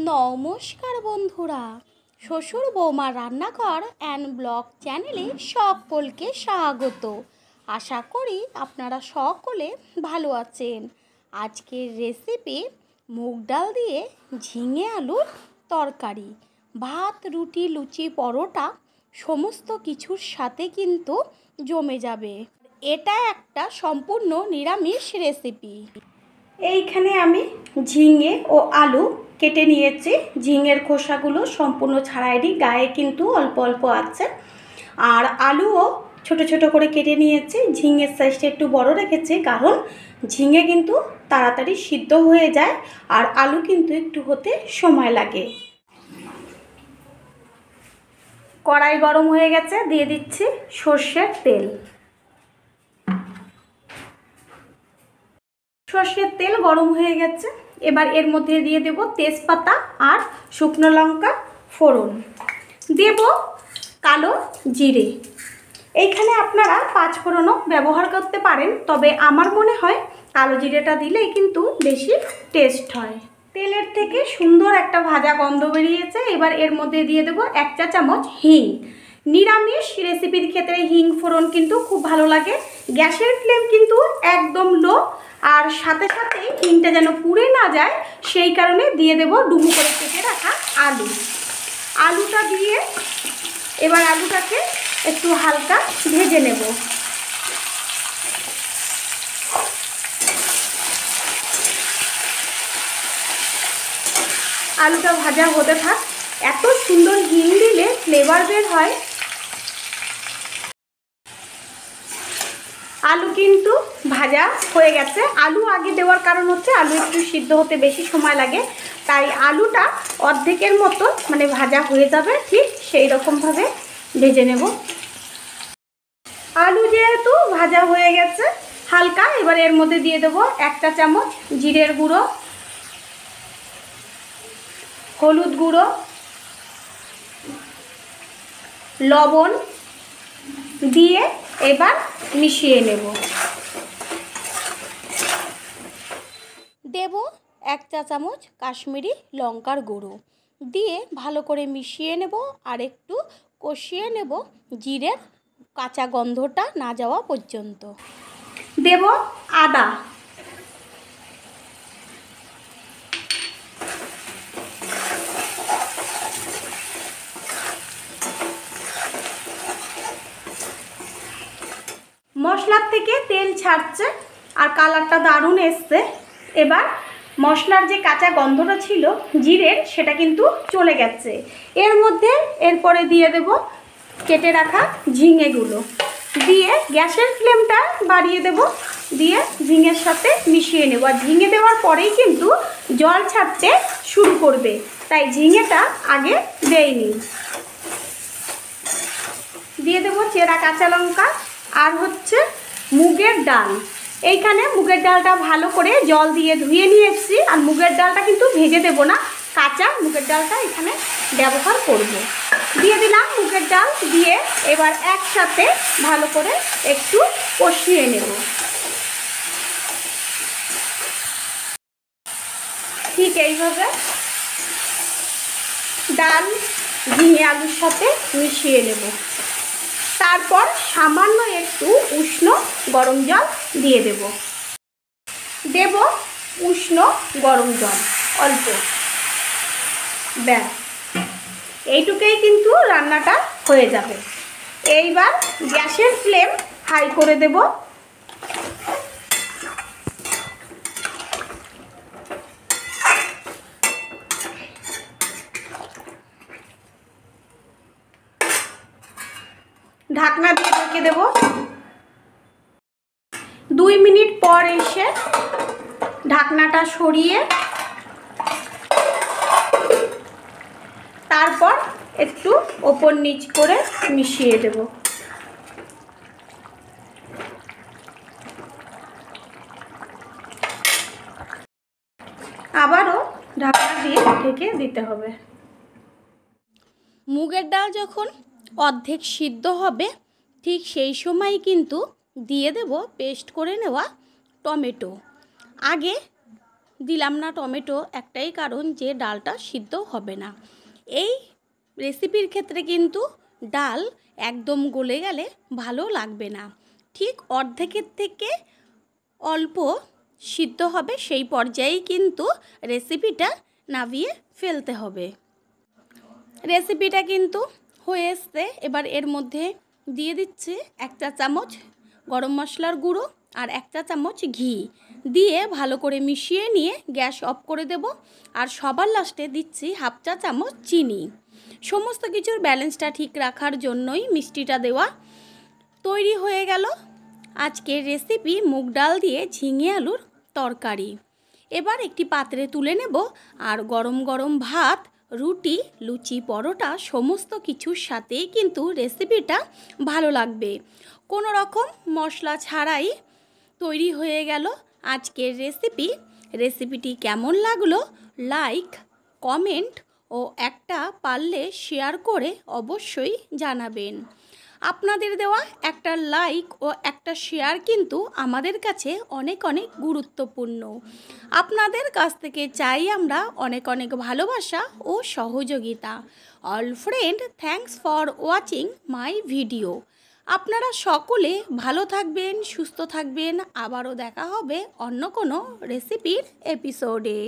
নমস্কার বন্ধুরা, শ্বশুর বৌমা রান্নাঘর অ্যান্ড ব্লগ চ্যানেলে সকলকে স্বাগত। আশা করি আপনারা সকলে ভালো আছেন। আজকের রেসিপি মুগ ডাল দিয়ে ঝিঙে আলুর তরকারি। ভাত, রুটি, লুচি, পরোটা সমস্ত কিছুর সাথে কিন্তু জমে যাবে। এটা একটা সম্পূর্ণ নিরামিষ রেসিপি। এইখানে আমি ঝিঙে ও আলু কেটে নিয়েছি। ঝিঙের খোসাগুলো সম্পূর্ণ ছাড়াইনি, গায়ে কিন্তু অল্প অল্প আছে। আর আলুও ছোট ছোট করে কেটে নিয়েছি। ঝিঙের সাইজটা একটু বড় রেখেছি, কারণ ঝিঙে কিন্তু তাড়াতাড়ি সিদ্ধ হয়ে যায় আর আলু কিন্তু একটু হতে সময় লাগে। কড়াই গরম হয়ে গেছে, দিয়ে দিচ্ছি সর্ষের তেল। সর্ষের তেল গরম হয়ে গেছে, এবার এর মধ্যে দিয়ে দেব তেজপাতা আর শুকনো লঙ্কা ফোড়ন, দেব কালো জিরে। এইখানে আপনারা পাঁচফোড়নও ব্যবহার করতে পারেন, তবে আমার মনে হয় কালো জিরেটা দিলেই কিন্তু বেশি টেস্ট হয়। তেলের থেকে সুন্দর একটা ভাজা গন্ধ বেরিয়েছে। এবার এর মধ্যে দিয়ে দেব 1 চা চামচ হিং। নিরামিষ রেসিপির ক্ষেত্রে হিং ফোড়ন কিন্তু খুব ভালো লাগে। গ্যাসের ফ্লেম কিন্তু একদম লো, আর সাথে সাথে হিংটা যেন পুড়ে না যায় সেই কারণে দিয়ে দেব ডুবো করে কেটে রাখা আলু। আলুটা দিয়ে এবার আলুটাকে একটু হালকা ভেজে নেব। আলুটা ভাজা হতে থাক। এত সুন্দর হিং দিলে ফ্লেভার বের হয়। আলু কিন্তু ভাজা হয়ে গেছে। আলু আগে দেওয়ার কারণ হচ্ছে আলু একটু সিদ্ধ হতে বেশি সময় লাগে, তাই আলুটা অর্ধেকের মতো মানে ভাজা হয়ে যাবে, ঠিক সেই রকমভাবে ভেজে নেব। আলু যেহেতু ভাজা হয়ে গেছে হালকা, এবার এর মধ্যে দিয়ে দেবো 1 চা চামচ জিরের গুঁড়ো, হলুদ গুঁড়ো, লবণ দিয়ে এবার মিশিয়ে নেব। দেব 1 চা চামচ কাশ্মীরি লঙ্কার গুঁড়ো, দিয়ে ভালো করে মিশিয়ে নেব আর একটু কষিয়ে নেব জিরের কাঁচা গন্ধটা না যাওয়া পর্যন্ত। দেব আদা, মশলার থেকে তেল ছাড়ছে আর কালারটা দারুণ এসছে। এবার মশলার যে কাঁচা গন্ধটা ছিল জিরের, সেটা কিন্তু চলে গেছে। এর মধ্যে এরপরে দিয়ে দেব কেটে রাখা ঝিঙেগুলো, দিয়ে গ্যাসের ফ্লেমটা বাড়িয়ে দেব, দিয়ে ঝিঙের সাথে মিশিয়ে নেব। আর ঝিঙে দেওয়ার পরেই কিন্তু জল ছাড়তে শুরু করবে, তাই ঝিঙেটা আগে দেইনি। দিয়ে দেব চেরা কাঁচা লঙ্কা আর হচ্ছে মুগের ডাল। এইখানে মুগের ডালটা ভালো করে জল দিয়ে ধুয়ে নিয়ে এসেছি, আর মুগের ডালটা কিন্তু ভেজে দেব না, কাঁচা মুগের ডালটা এখানে ব্যবহার করব। দিয়ে দিলাম মুগের ডাল, দিয়ে এবার একসাথে ভালো করে একটু কষিয়ে নেব। ঠিক এইভাবে ডাল ঝিঙে আলুর সাথে মিশিয়ে নেব। তারপর সামান্য একটু উষ্ণ গরম জল দিয়ে দেব। দেব উষ্ণ গরম জল অল্প, ব্যাস এইটুকুই কিন্তু রান্নাটা হয়ে যাবে। এইবার গ্যাসের ফ্লেম হাই করে দেব। ঢাকনা দিয়ে ঢেকে দেব। 2 মিনিট পর এসে ঢাকনাটা সরিয়ে তারপর একটু ওপর নিচ করে মিশিয়ে দেব। আবারও ঢাকনা দিয়ে ঢেকে দিতে হবে। মুগের ডাল যখন অর্ধেক সিদ্ধ হবে ঠিক সেই সময় কিন্তু দিয়ে দেব পেস্ট করে নেওয়া টমেটো। আগে দিলাম না টমেটো একটাই কারণ যে ডালটা সিদ্ধ হবে না। এই রেসিপির ক্ষেত্রে কিন্তু ডাল একদম গলে গেলে ভালো লাগবে না, ঠিক অর্ধেকের থেকে অল্প সিদ্ধ হবে সেই পর্যায়েই কিন্তু রেসিপিটা নামিয়ে ফেলতে হবে। রেসিপিটা কিন্তু হয়ে এসছে। এবার এর মধ্যে দিয়ে দিচ্ছি 1 চা চামচ গরম মশলার গুঁড়ো আর 1 চা চামচ ঘি দিয়ে ভালো করে মিশিয়ে নিয়ে গ্যাস অফ করে দেব। আর সবার লাস্টে দিচ্ছি 1/2 চা চামচ চিনি। সমস্ত কিছুর ব্যালেন্সটা ঠিক রাখার জন্যই মিষ্টিটা দেওয়া। তৈরি হয়ে গেল আজকের রেসিপি মুগ ডাল দিয়ে ঝিঙে আলুর তরকারি। এবার একটি পাত্রে তুলে নেব আর গরম গরম ভাত, রুটি, লুচি, পরোটা সমস্ত কিছুর সাথেই কিন্তু রেসিপিটা ভালো লাগবে। কোনো রকম মশলা ছাড়াই তৈরি হয়ে গেল আজকের রেসিপিটি কেমন লাগলো লাইক, কমেন্ট ও একটা পারলে শেয়ার করে অবশ্যই জানাবেন। আপনাদের দেওয়া একটা লাইক ও একটা শেয়ার কিন্তু আমাদের কাছে অনেক অনেক গুরুত্বপূর্ণ। আপনাদের কাছ থেকে চাই আমরা অনেক অনেক ভালোবাসা ও সহযোগিতা। All friend, thanks for watching my video. আপনারা সকলে ভালো থাকবেন, সুস্থ থাকবেন। আবারও দেখা হবে অন্য কোনো রেসিপির এপিসোডে।